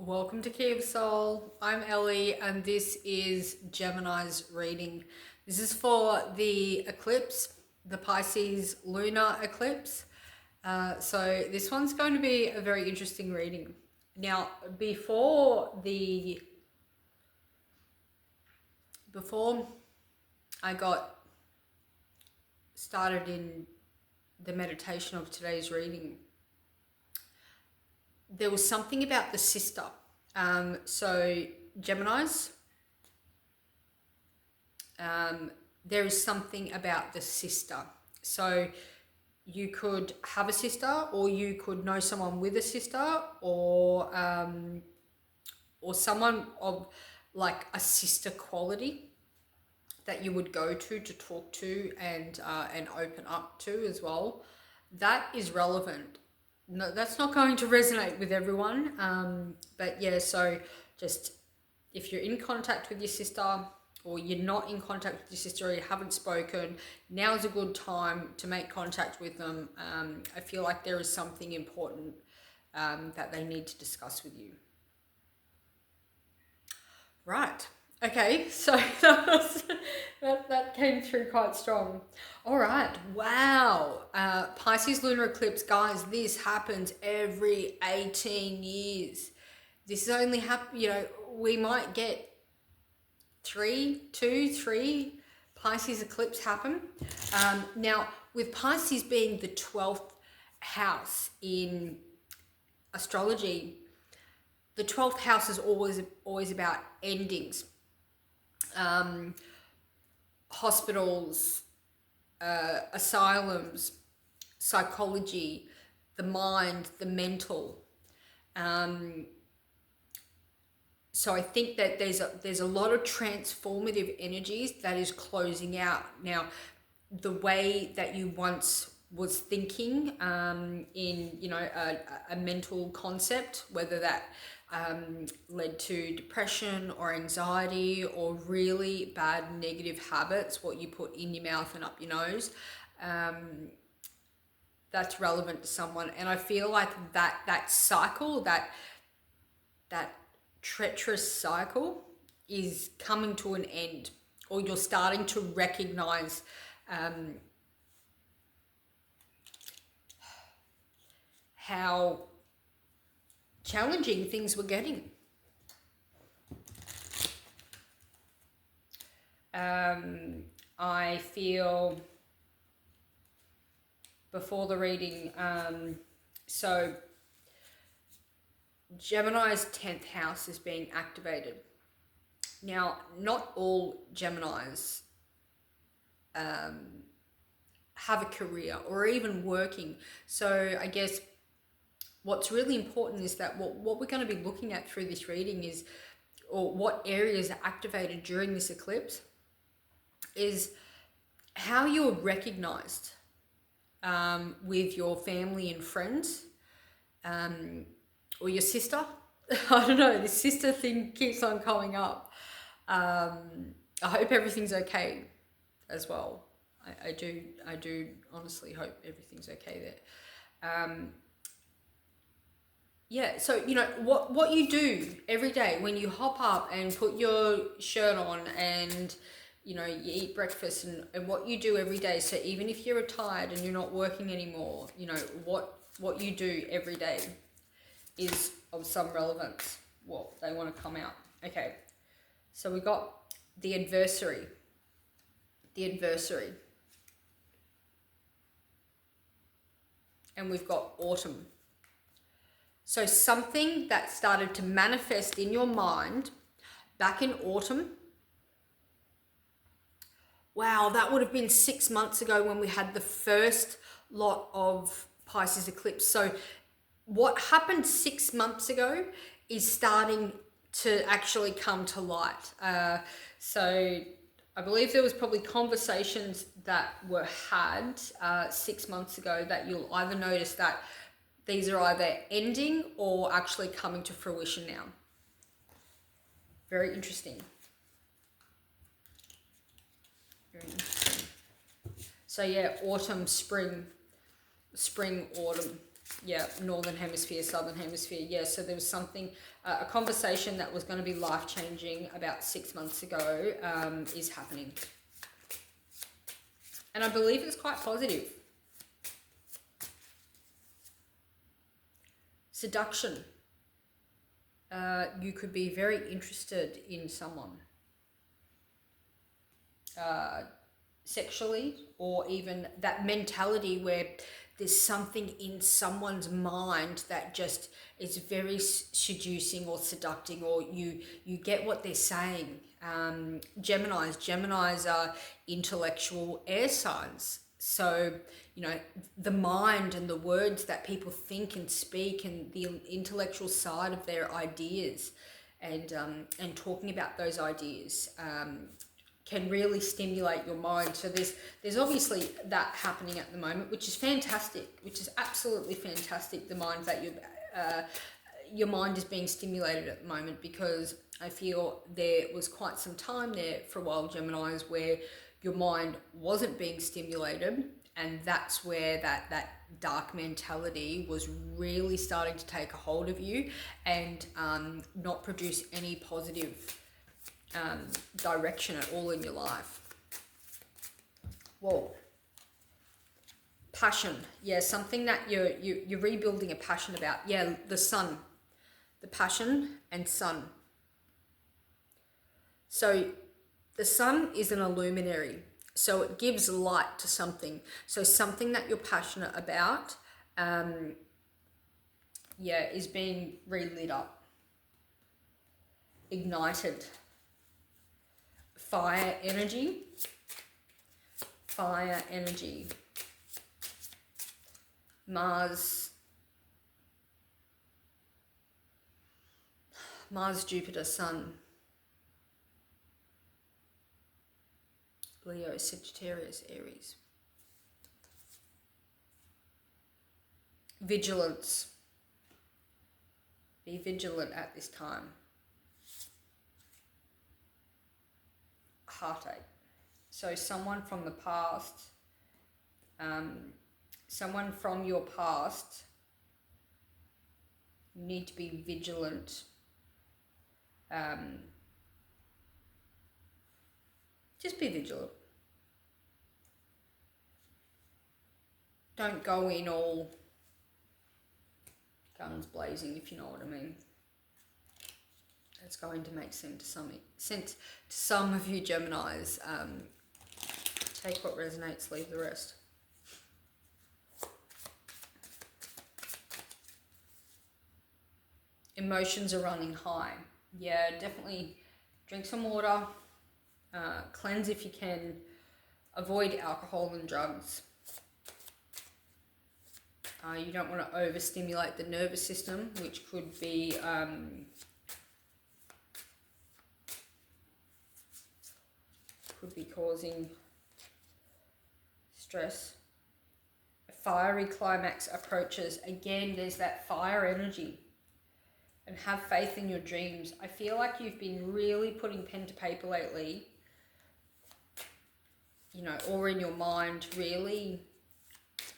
Welcome to Kee of Soul. I'm Ellie and this is Gemini's reading. This is for the eclipse, the Pisces Lunar Eclipse. So this one's going to be a very interesting reading. Now, before I got started in the meditation of today's reading, there was something about the sister. So Geminis, there is something about the sister. So you could have a sister, or you could know someone with a sister, or someone of like a sister quality that you would go to talk to and open up to as well. That is relevant. No, that's not going to resonate with everyone. But yeah, so just if you're in contact with your sister, or you're not in contact with your sister, or you haven't spoken, now is a good time to make contact with them. I feel like there is something important that they need to discuss with you. Right. Okay, so that came through quite strong. All right, wow. Pisces lunar eclipse, guys, this happens every 18 years. This is only we might get three Pisces eclipse happen. Now, with Pisces being the 12th house in astrology, the 12th house is always about endings. Hospitals, asylums, psychology, the mind, the mental. So I think that there's a lot of transformative energies that is closing out. Now, the way that you once was thinking in a mental concept, whether that led to depression or anxiety or really bad negative habits, what you put in your mouth and up your nose, that's relevant to someone. And I feel like that cycle, that treacherous cycle is coming to an end, or you're starting to recognize how challenging things were getting. I feel before the reading, so Gemini's 10th house is being activated. Now, not all Geminis have a career or even working. So I guess what's really important is that what we're going to be looking at through this reading is, or what areas are activated during this eclipse, is how you're recognized with your family and friends, or your sister. I don't know, this sister thing keeps on coming up. I hope everything's okay as well. I do honestly hope everything's okay there. Yeah, so what you do every day when you hop up and put your shirt on and you eat breakfast, and what you do every day. So even if you're retired and you're not working anymore, what you do every day is of some relevance. Well, they want to come out. Okay, so we got the adversary. And we've got autumn. So something that started to manifest in your mind back in autumn. Wow, that would have been 6 months ago when we had the first lot of Pisces eclipse. So what happened 6 months ago is starting to actually come to light. So I believe there was probably conversations that were had 6 months ago that you'll either notice that these are either ending or actually coming to fruition now. Very interesting. Very interesting. So yeah, autumn, spring, autumn. Yeah, Northern Hemisphere, Southern Hemisphere. Yeah, so there was something, a conversation that was going to be life-changing about 6 months ago is happening. And I believe it's quite positive. Seduction. You could be very interested in someone. Sexually, or even that mentality where there's something in someone's mind that just is very seducing or seducting, or you get what they're saying. Geminis are intellectual air signs, so you know the mind and the words that people think and speak, and the intellectual side of their ideas, and talking about those ideas can really stimulate your mind. So there's obviously that happening at the moment, which is fantastic, which is absolutely fantastic. The mind that your mind is being stimulated at the moment, because I feel there was quite some time there for a while, Geminis, where your mind wasn't being stimulated, and that's where that dark mentality was really starting to take a hold of you and not produce any positive direction at all in your life. Whoa. Passion. Yeah, something that you're rebuilding a passion about. Yeah, the sun. The passion and sun. So the sun is an illuminary. So it gives light to something. So something that you're passionate about, is being relit up. Ignited. Fire energy. Fire energy. Mars, Jupiter, Sun. Leo, Sagittarius, Aries. Vigilance. Be vigilant at this time. Heartache. So someone from the past, someone from your past, you need to be vigilant. Just be vigilant. Don't go in all guns blazing, if you know what I mean. It's going to make sense to some of you Geminis. Take what resonates, leave the rest. Emotions are running high. Yeah, definitely drink some water. Cleanse if you can. Avoid alcohol and drugs. You don't want to overstimulate the nervous system, which could be causing stress. A fiery climax approaches. Again, there's that fire energy. And have faith in your dreams. I feel like you've been really putting pen to paper lately, you know, or in your mind, really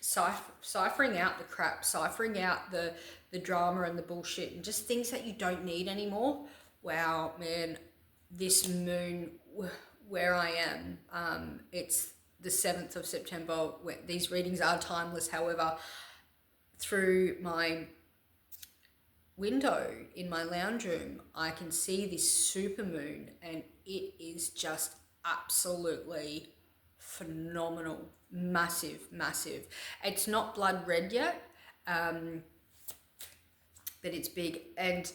ciphering out the crap, ciphering out the drama and the bullshit, and just things that you don't need anymore. Wow, man, this moon, where I am, it's the 7th of September. These readings are timeless. However, through my window in my lounge room, I can see this super moon, and it is just absolutely phenomenal. Massive. It's not blood red yet, but it's big, and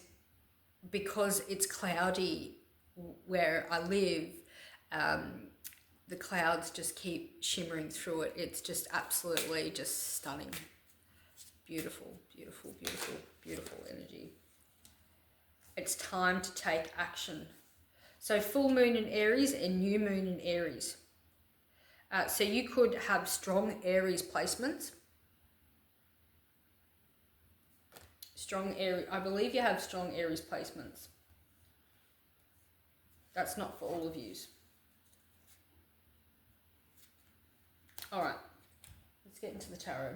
because it's cloudy where I live, the clouds just keep shimmering through it. It's just absolutely just stunning. Beautiful energy. It's time to take action. So full moon in Aries and new moon in Aries. So you could have strong Aries placements. I believe you have strong Aries placements. That's not for all of yous. All right, let's get into the tarot.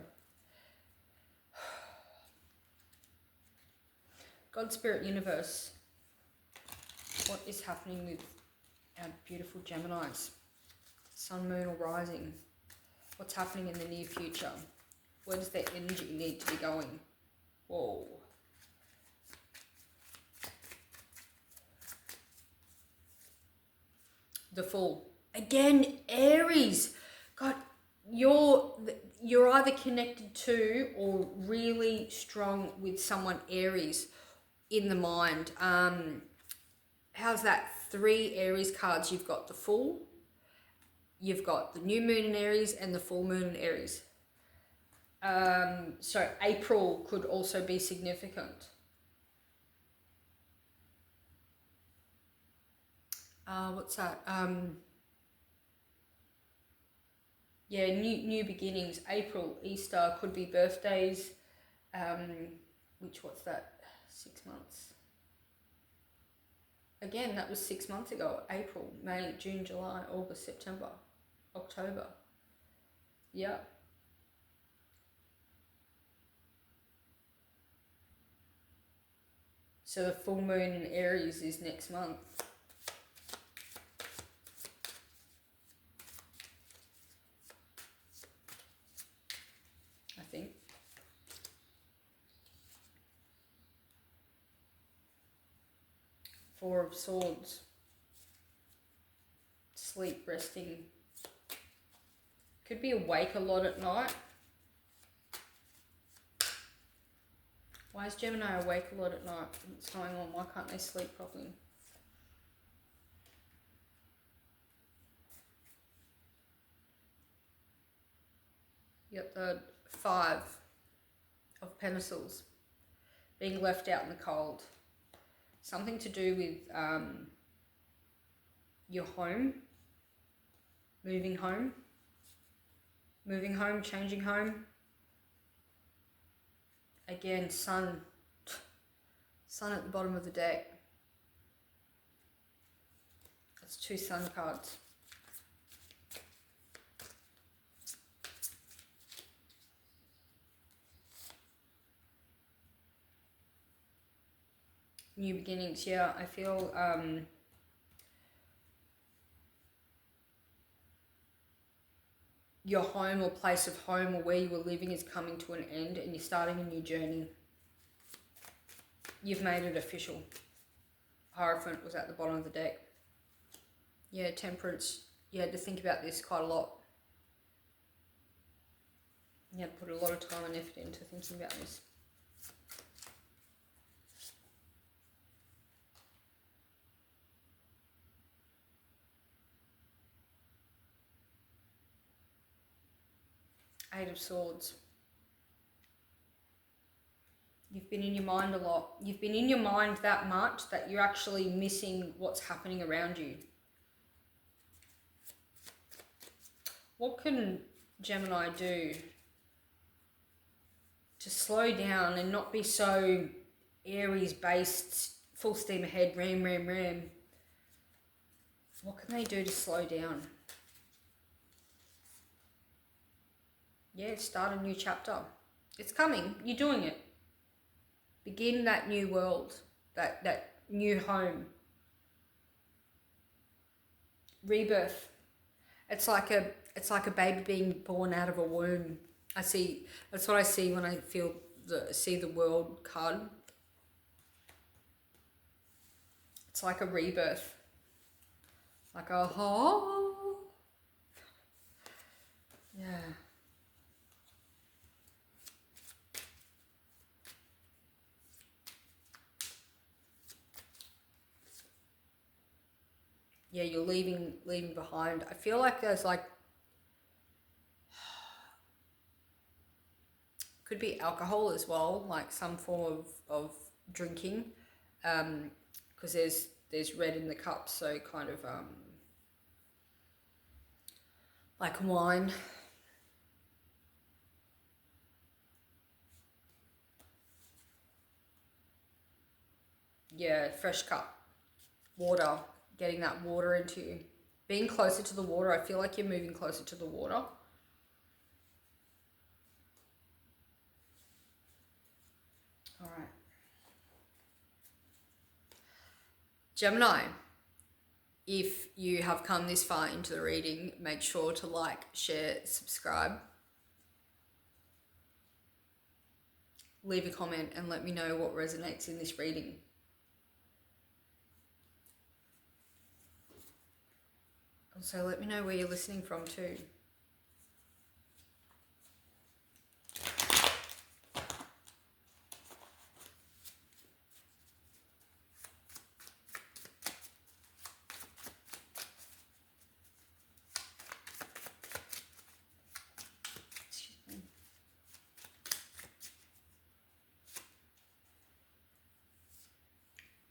God, Spirit, Universe. What is happening with our beautiful Geminis? Sun, Moon, or Rising? What's happening in the near future? Where does their energy need to be going? Whoa. The Fool. Again, Aries. God, you're either connected to or really strong with someone Aries in the mind. How's that? 3 Aries cards. You've got the Fool, you've got the new moon in Aries, and the full moon in Aries. So April could also be significant. What's that? Yeah, new beginnings. April, Easter, could be birthdays. What's that? 6 months. Again, that was 6 months ago. April, May, June, July, August, September, October. Yeah. So the full moon in Aries is next month. I think. Four of Swords. Sleep, resting. Could be awake a lot at night. Why is Gemini awake a lot at night? What's going on? Why can't they sleep properly? You got the 5 of Pentacles. Being left out in the cold. Something to do with your home. Moving home. Moving home, changing home. Again, Sun. Sun at the bottom of the deck. That's 2 Sun cards. New beginnings, yeah. I feel your home or place of home or where you were living is coming to an end and you're starting a new journey. You've made it official. Hierophant was at the bottom of the deck. Yeah, Temperance. You had to think about this quite a lot. You had to put a lot of time and effort into thinking about this. Eight of Swords. You've been in your mind a lot. You've been in your mind that much that you're actually missing what's happening around you. What can Gemini do to slow down and not be so Aries based, full steam ahead, ram? What can they do to slow down? Yeah, start a new chapter. It's coming. You're doing it. Begin that new world, that new home. Rebirth. It's like a baby being born out of a womb. That's what I see when I see the world card. It's like a rebirth. Like a yeah. Yeah, you're leaving behind. I feel like there's like, could be alcohol as well, like some form of drinking, because there's red in the cup, so kind of like wine. Yeah, fresh cup, water. Getting that water into you. Being closer to the water. I feel like you're moving closer to the water. All right. Gemini, if you have come this far into the reading, make sure to like, share, subscribe. Leave a comment and let me know what resonates in this reading. Also, let me know where you're listening from too.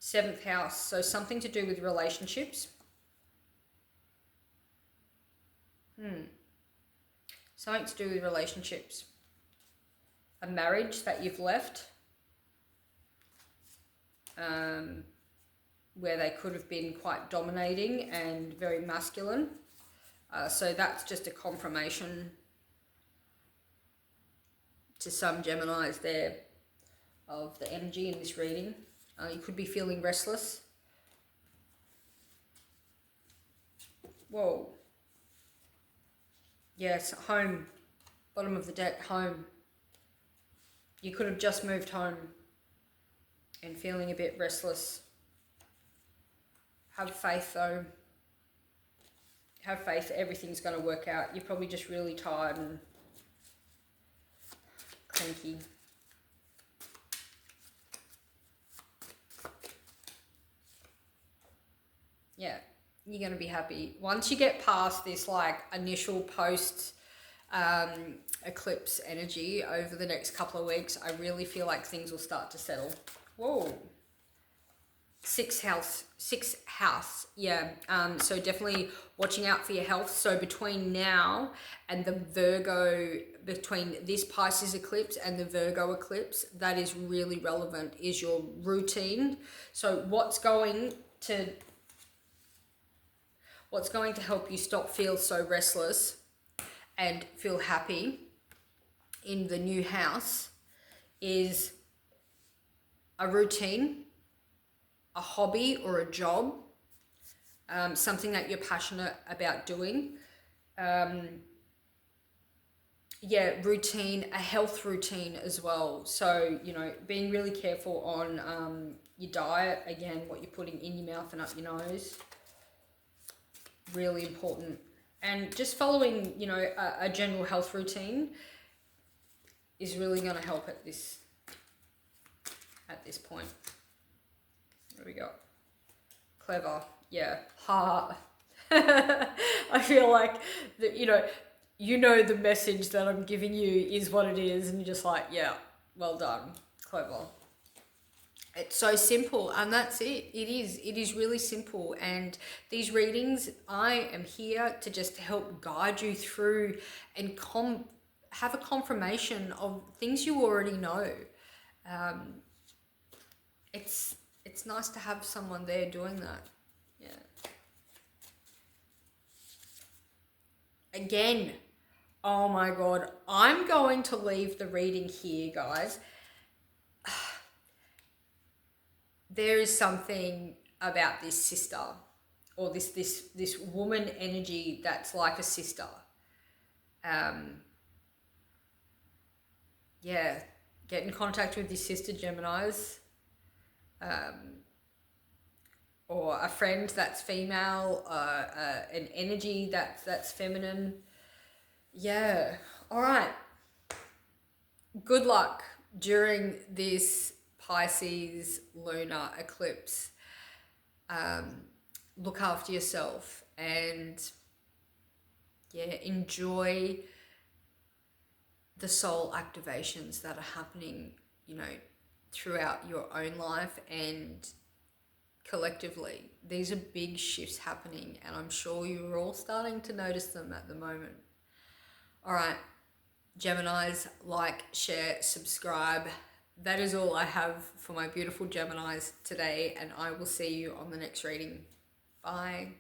Seventh house, so something to do with relationships. Something to do with relationships. A marriage that you've left, where they could have been quite dominating and very masculine. So that's just a confirmation to some Geminis there of the energy in this reading. You could be feeling restless. Whoa. Yes, home. Bottom of the deck, home. You could have just moved home and feeling a bit restless. Have faith though. Have faith everything's going to work out. You're probably just really tired and cranky. Yeah, you're going to be happy. Once you get past this like initial post eclipse energy over the next couple of weeks, I really feel like things will start to settle. Whoa. Sixth house. Yeah. So definitely watching out for your health. So between now and the Virgo, between this Pisces eclipse and the Virgo eclipse, that is really relevant, is your routine. So what's going to help you feel so restless and feel happy in the new house is a routine, a hobby or a job, something that you're passionate about doing. Routine, a health routine as well. So, being really careful on your diet, again, what you're putting in your mouth and up your nose. Really important. And just following, a general health routine is really going to help at this point. There we go. Clever. Yeah. Ha. I feel like that, the message that I'm giving you is what it is, and you're just like, yeah, well done. Clever. It's so simple, and that's it. It is really simple. And these readings, I am here to just help guide you through and have a confirmation of things you already know. It's nice to have someone there doing that. Yeah. Again, oh my God, I'm going to leave the reading here, guys. There is something about this sister, or this woman energy that's like a sister. Get in contact with your sister, Geminis. Or a friend that's female, an energy that's feminine. Yeah. All right. Good luck during this Pisces lunar eclipse. Look after yourself and enjoy the soul activations that are happening, throughout your own life and collectively. These are big shifts happening, and I'm sure you're all starting to notice them at the moment. All right, Geminis, like, share, subscribe. That is all I have for my beautiful Geminis today, and I will see you on the next reading. Bye.